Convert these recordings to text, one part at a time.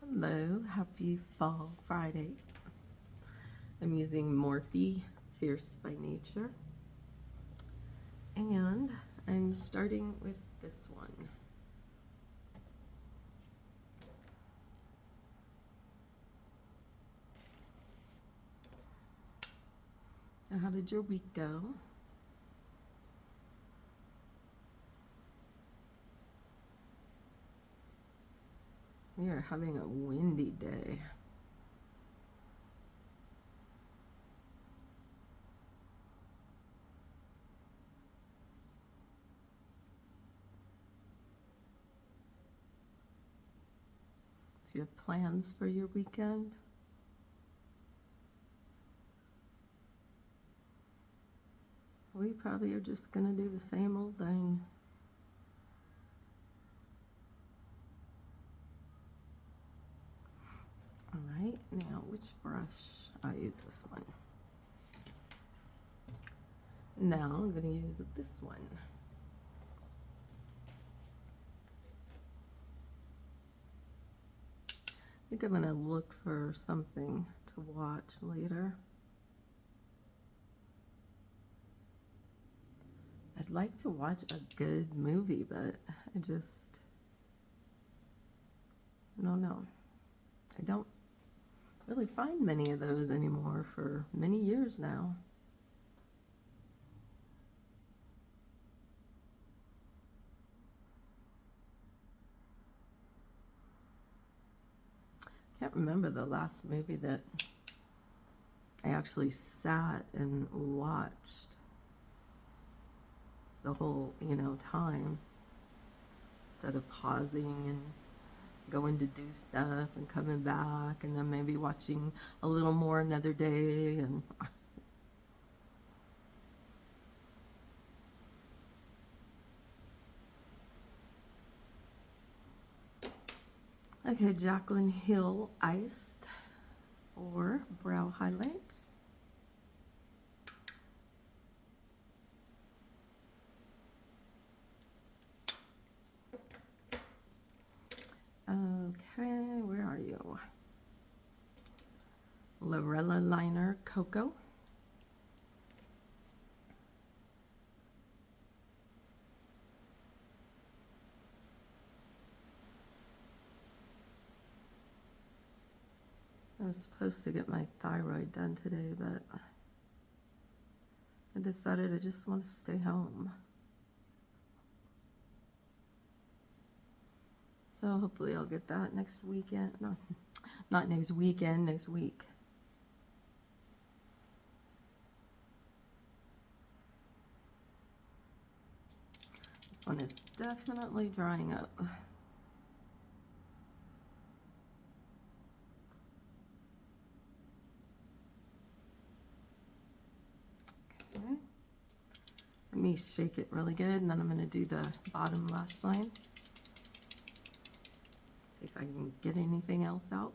Hello, happy Fall Friday. I'm using Morphe Fierce by Nature, and I'm starting with this one. Now, how did your week go? We are having a windy day. Do you have plans for your weekend? We probably are just gonna do the same old thing. All right, now which brush? I use this one. Now I'm gonna use this one. I think I'm gonna look for something to watch later. I'd like to watch a good movie, but I don't know. I don't really find many of those anymore for many years now. Can't remember the last movie that I actually sat and watched the whole, time, instead of pausing and going to do stuff and coming back and then maybe watching a little more another day. And okay, Jaclyn Hill Iced for brow highlights. Okay, where are you? Lorella Liner Cocoa. I was supposed to get my thyroid done today, but I decided I just want to stay home. So hopefully I'll get that next weekend. No, not next weekend, next week. This one is definitely drying up. Okay. Let me shake it really good, and then I'm going to do the bottom lash line. See if I can get anything else out.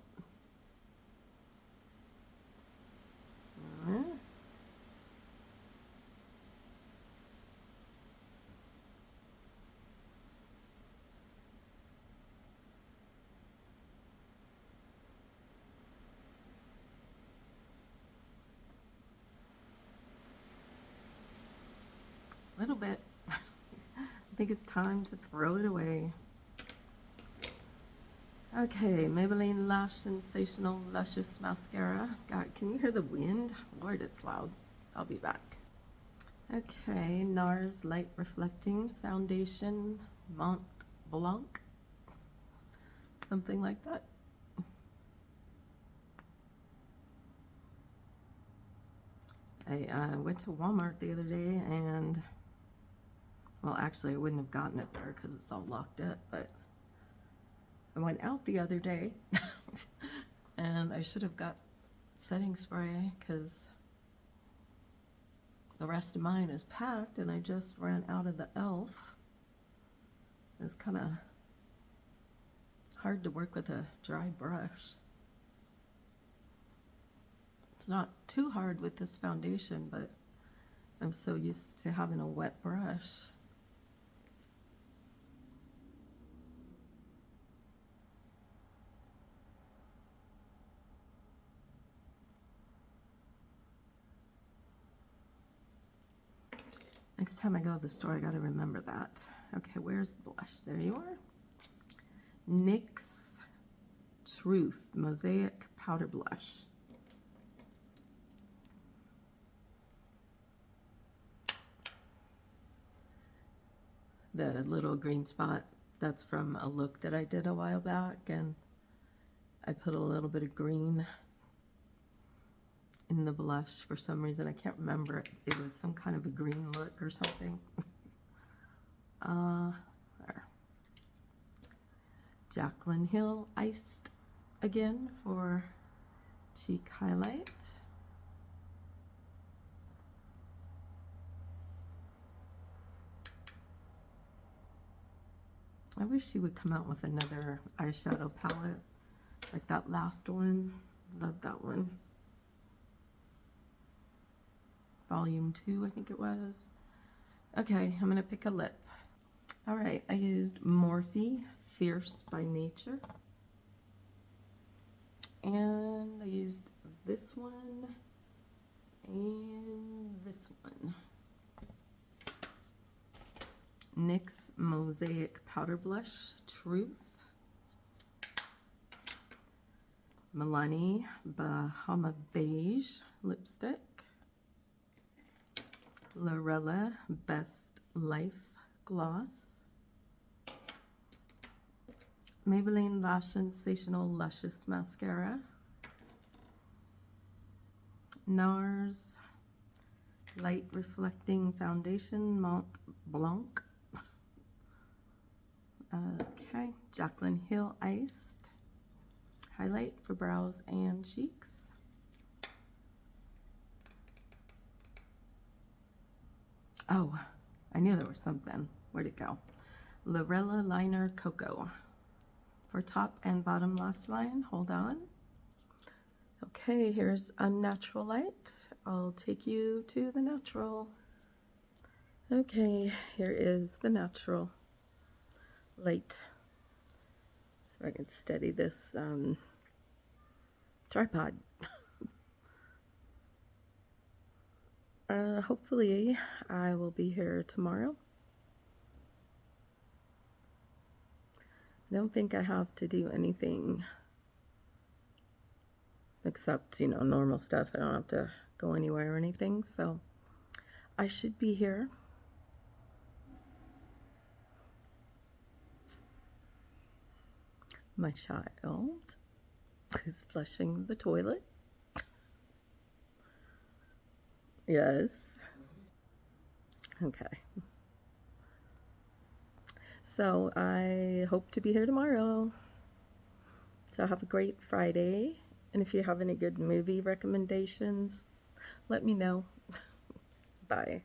A little bit. I think it's time to throw it away. Okay, Maybelline Lash Sensational Luscious Mascara. God, can you hear the wind? Lord, it's loud. I'll be back. Okay, NARS Light Reflecting Foundation Mont Blanc. Something like that. I went to Walmart the other day and, well, actually I wouldn't have gotten it there because it's all locked up, but I went out the other day and I should have got setting spray because the rest of mine is packed and I just ran out of the e.l.f. It's kind of hard to work with a dry brush. It's not too hard with this foundation, but I'm so used to having a wet brush. Next time I go to the store, I gotta remember that. Okay, where's the blush? There you are. NYX Truth Mosaic Powder Blush. The little green spot, that's from a look that I did a while back, and I put a little bit of green in the blush for some reason. I can't remember it. It was some kind of a green look or something. There. Jaclyn Hill Iced again for cheek highlight. I wish she would come out with another eyeshadow palette like that last one. Love that one. Volume 2, I think it was. Okay, I'm gonna pick a lip. All right, I used Morphe Fierce by Nature. And I used this one and this one. NYX Mosaic Powder Blush Truth. Milani Bahama Beige Lipstick. Lorella Best Life Gloss. Maybelline Lash Sensational Luscious Mascara. NARS Light Reflecting Foundation Mont Blanc. Okay, Jaclyn Hill Iced Highlight for brows and cheeks. Oh, I knew there was something. Where'd it go? Lorella Liner Cocoa for top and bottom lash line. Hold on. Okay, here's Unnatural Light. I'll take you to the natural. Okay, here is the natural light. So I can steady this tripod. Hopefully I will be here tomorrow. I don't think I have to do anything except, you know, normal stuff. I don't have to go anywhere or anything, so I should be here. My child is flushing the toilet. Yes. Okay. So I hope to be here tomorrow. So have a great Friday. And if you have any good movie recommendations, let me know. Bye.